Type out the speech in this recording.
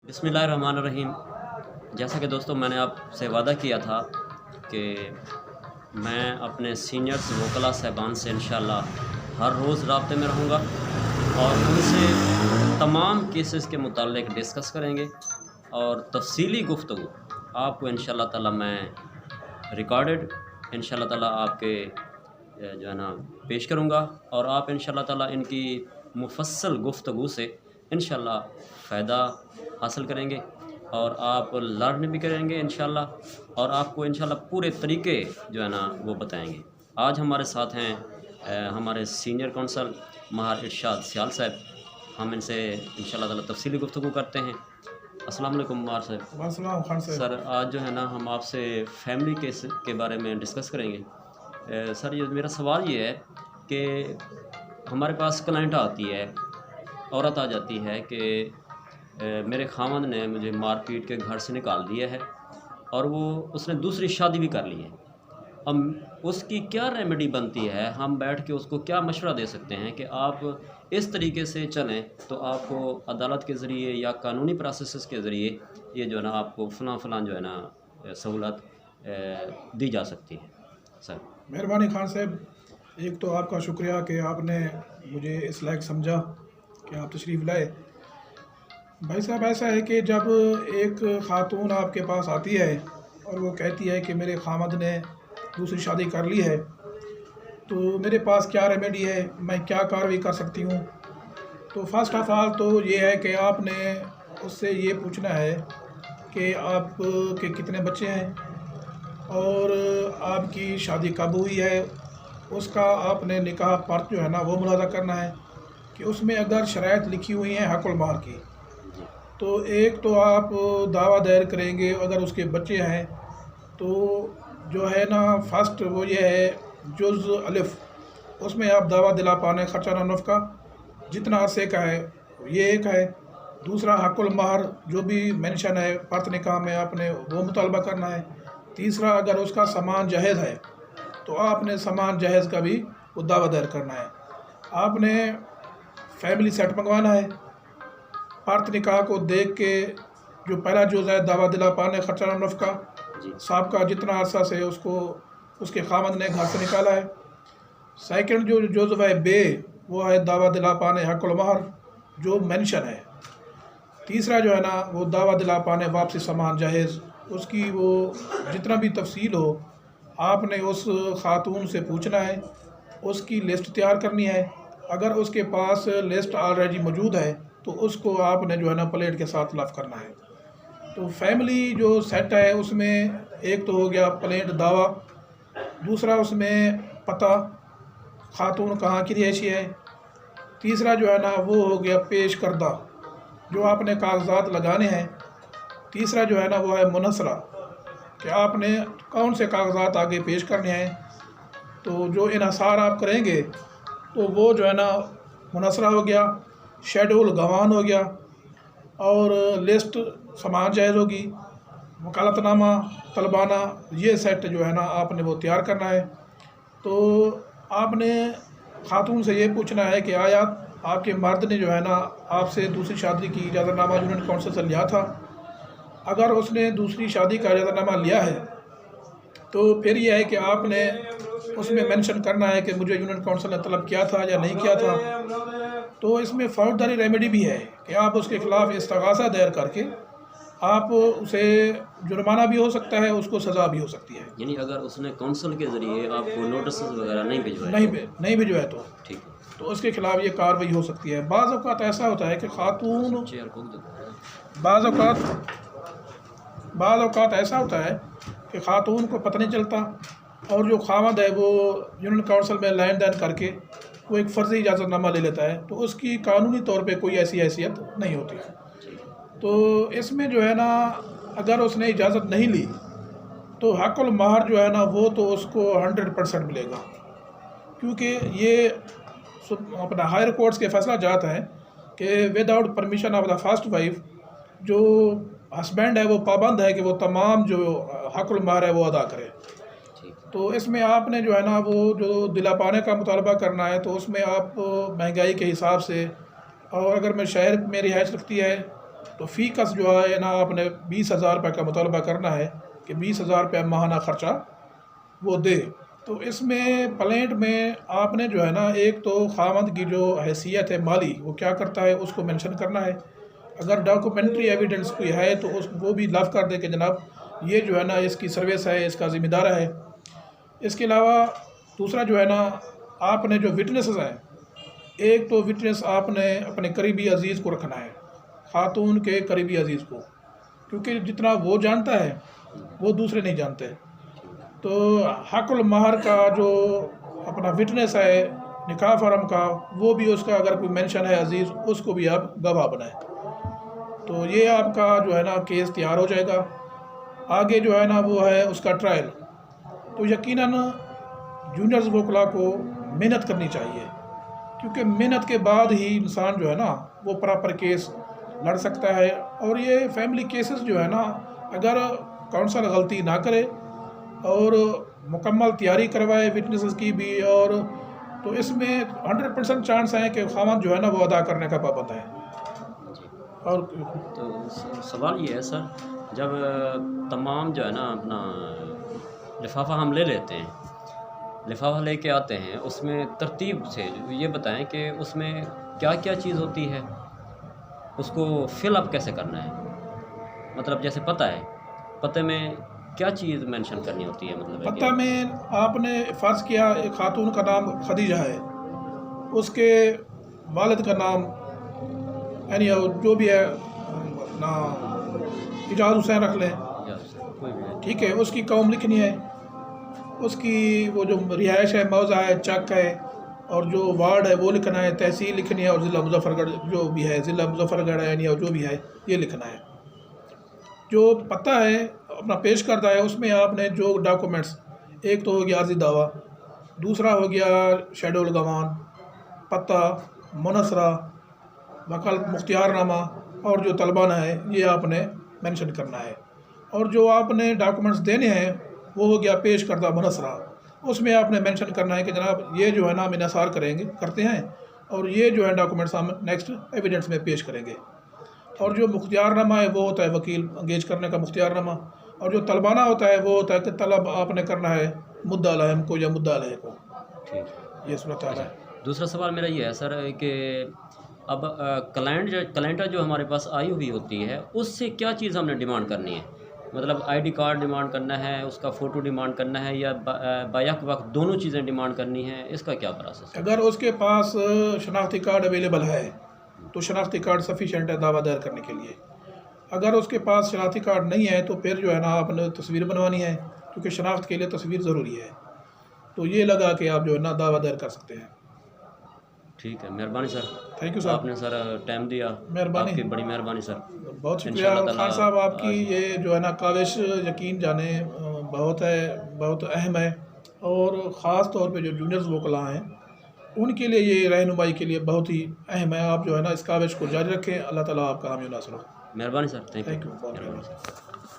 बिस्मिल्लाहिर्रहमानिर्रहीम। जैसा कि दोस्तों मैंने आपसे वादा किया था कि मैं अपने सीनियर्स वकला साहिबान से इंशाअल्लाह हर रोज़ राब्ते में रहूँगा और उनसे तमाम केसेस के मुताल्लिक डिस्कस करेंगे और तफसीली गुफ्तगू आपको इंशाअल्लाह ताला मैं रिकॉर्डेड इंशाअल्लाह ताला आपके जो है ना पेश करूँगा और आप इंशाअल्लाह ताला इनकी मुफस्सल गुफ्तगू से इंशाअल्लाह फ़ायदा हासिल करेंगे और आप लर्न भी करेंगे इंशाअल्लाह और आपको इंशाअल्लाह पूरे तरीके जो है ना वो बताएंगे। आज हमारे साथ हैं हमारे सीनियर कौंसल महार इरशाद सियाल साहब। हम इनसे इंशाअल्लाह ताला तफसीली गुफ्तगू करते हैं। अस्सलाम वालेकुम महार साहब। वालेकुम खान साहब। सर आज जो है ना हम आपसे फैमिली केस के बारे में डिस्कस करेंगे। सर ये मेरा सवाल ये है कि हमारे पास क्लाइंट आती है, औरत आ जाती है कि मेरे खामद ने मुझे मार पीट के घर से निकाल दिया है और उसने दूसरी शादी भी कर ली है। अब उसकी क्या रेमेडी बनती है? हम बैठ के उसको क्या मशवरा दे सकते हैं कि आप इस तरीके से चलें तो आपको अदालत के ज़रिए या कानूनी प्रोसेस के ज़रिए ये जो है ना आपको फ़लाँ जो है ना सहूलत दी जा सकती है। सर मेहरबानी खान साहब, एक तो आपका शुक्रिया कि आपने मुझे इस लायक समझा कि आप तशरीफ़ लाए। भाई साहब, ऐसा है कि जब एक ख़ातून आपके पास आती है और वो कहती है कि मेरे खामद ने दूसरी शादी कर ली है, तो मेरे पास क्या रेमेडी है, मैं क्या कार्रवाई कर सकती हूँ। तो फर्स्ट ऑफ़ ऑल तो ये है कि आपने उससे ये पूछना है कि आप के कितने बच्चे हैं और आपकी शादी कब हुई है। उसका आपने निकाह पर्च जो है ना वो मुलाज़ा करना है कि उसमें अगर शराइत लिखी हुई हैं हक़ुल महर की, तो एक तो आप दावा दायर करेंगे। अगर उसके बच्चे हैं तो जो है ना फर्स्ट वो ये है जुज़ अलिफ़, उसमें आप दावा दिला पाने ख़र्चा नफ़ का जितना अरसे का है ये एक है। दूसरा हक़ुल महर जो भी मेंशन है पर्च निकाह में आपने वो मुतालबा करना है। तीसरा अगर उसका सामान जहेज़ है तो आपने सामान जहेज़ का भी वो दावा दायर करना है। आपने फैमिली सेट मंगवाना है। पर्च निकाह को देख के जो पहला जुज़ है दावा दिला पाने ख़र्चा नफ़ का साहब का जितना अरसा से उसको उसके खामद ने घर से निकाला है। सेकंड जो जुज़ है बे वो है दावा दिला पाने हक़ुल महर जो मेंशन है। तीसरा जो है ना वो दावा दिला पाने वापसी सामान जहेज़, उसकी वो जितना भी तफसील हो आपने उस ख़ातून से पूछना है। उसकी लिस्ट तैयार करनी है। अगर उसके पास लिस्ट ऑलरेडी मौजूद है तो उसको आपने जो है ना प्लेट के साथ लफ करना है। तो फैमिली जो सेट है उसमें एक तो हो गया प्लेट दावा, दूसरा उसमें पता ख़ातून कहाँ की रिहायशी है, तीसरा जो है ना वो हो गया पेश करदा जो आपने कागजात लगाने हैं, तीसरा जो है ना वो है मुनसरा कि आपने कौन से कागजात आगे पेश करने हैं। तो जो इन्हसार आप करेंगे तो वो जो है ना मुनसरा हो गया, शेड्यूल गवान हो गया और लिस्ट सामान जायज़ होगी, वकालतनामा तलबाना ये सेट जो है ना आपने वो तैयार करना है। तो आपने ख़ातून से ये पूछना है कि आया आपके मर्द ने जो है ना आपसे दूसरी शादी की इजाज़तनामा यूनियन काउंसिल से लिया था। अगर उसने दूसरी शादी का इजाज़तनामा लिया है तो फिर यह है कि आपने उसमें मेंशन करना है कि मुझे यूनियन काउंसिल ने तलब किया था या नहीं किया था। तो इसमें फौजदारी रेमेडी भी है कि आप उसके ख़िलाफ़ इस्तग़ासा दायर करके आप उसे जुर्माना भी हो सकता है, उसको सज़ा भी हो सकती है। यानी अगर उसने काउंसिल के ज़रिए आपको नोटिस वगैरह नहीं भिजवाए नहीं भिजवाए तो ठीक है, तो उसके ख़िलाफ़ ये कार्रवाई हो सकती है। बाज़ औक़ात ऐसा होता है कि ख़ातून बाज़ औक़ात ऐसा होता है कि ख़ातून को पता नहीं चलता और जो खामद है वो यूनियन काउंसिल में लेन देन करके वो एक फ़र्ज़ी इजाज़तनामा ले लेता है, तो उसकी कानूनी तौर पे कोई ऐसी हैसियत नहीं होती है। तो इसमें जो है ना अगर उसने इजाज़त नहीं ली तो हक़ुल महर जो है ना वो तो उसको 100% मिलेगा, क्योंकि ये अपना हायर कोर्ट्स के फैसला जाता है कि without permission of the first wife जो हस्बैंड है वो पाबंद है कि वो तमाम जो हक़ुल महर है वो अदा करे। तो इसमें आपने जो है ना वो जो दिला पाने का मुतालबा करना है तो उसमें आप महंगाई के हिसाब से, और अगर मैं शहर में रिहाइश रखती है तो फ़ी कस जो है ना आपने 20,000 रुपये का मुतालबा करना है कि 20,000 रुपये माहाना ख़र्चा वो दे। तो इसमें प्लेंट में आपने जो है ना एक तो खामद की जो हैसियत है माली वो क्या करता है उसको मेंशन करना है। अगर डॉक्यूमेंट्री एविडेंस कोई है तो उस वो भी लफ कर दे कि जनाब ये जो है ना इसकी सर्विस है, इसका ज़िम्मेदार है। इसके अलावा दूसरा जो है ना आपने जो विटनेसेस हैं, एक तो विटनेस आपने अपने करीबी अजीज़ को रखना है, ख़ातून के करीबी अजीज़ को, क्योंकि जितना वो जानता है वो दूसरे नहीं जानते। तो हक़ुल महर का जो अपना विटनेस है निकाह फरम का, वो भी उसका अगर कोई मेंशन है अजीज़ उसको भी आप गवाह बनाएं। तो ये आपका जो है ना केस तैयार हो जाएगा। आगे जो है ना वो है उसका ट्रायल। तो यकीनन जूनियर्स वकला को मेहनत करनी चाहिए, क्योंकि मेहनत के बाद ही इंसान जो है ना वो प्रॉपर केस लड़ सकता है। और ये फैमिली केसेस जो है ना अगर काउंसल गलती ना करे और मुकम्मल तैयारी करवाए विटनेसेस की भी, और तो इसमें 100% चांस है कि खामद जो है ना वो अदा करने का पाबंद है। और तो सवाल ये है सर, जब तमाम जो है ना अपना लिफाफा हम ले लेते हैं, लिफाफा लेके आते हैं, उसमें तरतीब से ये बताएं कि उसमें क्या क्या चीज़ होती है, उसको फिलअप कैसे करना है। मतलब जैसे पता है, पते में क्या चीज़ मेंशन करनी होती है। मतलब पता में आपने फ़र्ज़ किया एक खातून का नाम खदीजा है, उसके वालिद का नाम यानी जो भी है ना इजाज़ हुसैन रख लें, कोई भी है, ठीक है। उसकी कौम लिखनी है, उसकी वो जो रिहाइश है मौज़ा है, चक है, और जो वार्ड है वो लिखना है, तहसील लिखनी है, और ज़िला मुज़फ़्फ़रगढ़ जो भी है, ज़िला मुज़फ़्फ़रगढ़ है यानी और जो भी है ये लिखना है। जो पता है अपना पेश करता है उसमें आपने जो डॉक्यूमेंट्स, एक तो हो गया अर्ज़ी दावा, दूसरा हो गया शेड्यूल गवान, पता, मुनसरा, वकालत मुख्तियारनामा, और जो तलबाना है ये आपने मेंशन करना है। और जो आपने डॉक्यूमेंट्स देने हैं वो हो गया पेश करदा मुनसरा, उसमें आपने मेंशन करना है कि जनाब ये जो है ना हम इन्सार करते हैं और ये जो है डॉक्यूमेंट्स हम नेक्स्ट एविडेंस में पेश करेंगे। और जो मुख्तियारनामा है वो होता है वकील अंगेज करने का मुख्तियारनामा, और जो तलबाना होता है वो होता है कि तलब आपने करना है मुद्दा अलहम को या मुद्दा अलह को। ठीक। ये सूरत हाल है। दूसरा सवाल मेरा ये है सर कि अब क्लाइंट जो हमारे पास आई हुई होती है उससे क्या चीज़ हमने डिमांड करनी है। मतलब आईडी कार्ड डिमांड करना है, उसका फ़ोटो डिमांड करना है, या बैक वक्त दोनों चीज़ें डिमांड करनी है, इसका क्या प्रोसेस है। अगर उसके पास शनाख्ती कार्ड अवेलेबल है तो शनाख्ती कार्ड सफिशेंट है दावा दायर करने के लिए। अगर उसके पास शनाख्ती कार्ड नहीं है तो फिर जो है ना आपने तस्वीर बनवानी है, क्योंकि शनाख्त के लिए तस्वीर ज़रूरी है। तो ये लगा कि आप जो है ना दावा दायर कर सकते हैं। ठीक है, मेहरबानी सर। थैंक यू सर, आपने सर टाइम दिया, मेहरबानी, आपकी बड़ी मेहरबानी सर। बहुत शुक्रिया खान साहब आपकी। ये जो है ना काविश यकीन जाने बहुत है, बहुत अहम है, और ख़ास तौर पे जो जूनियर्स वकला हैं उनके लिए ये रहनुमाई के लिए बहुत ही अहम है। आप जो है ना इस काविश को जारी रखें। अल्लाह ताला आपका हामी नासर हो। मेहरबानी sir, thank thank you. You, बहुत मेहरबानी।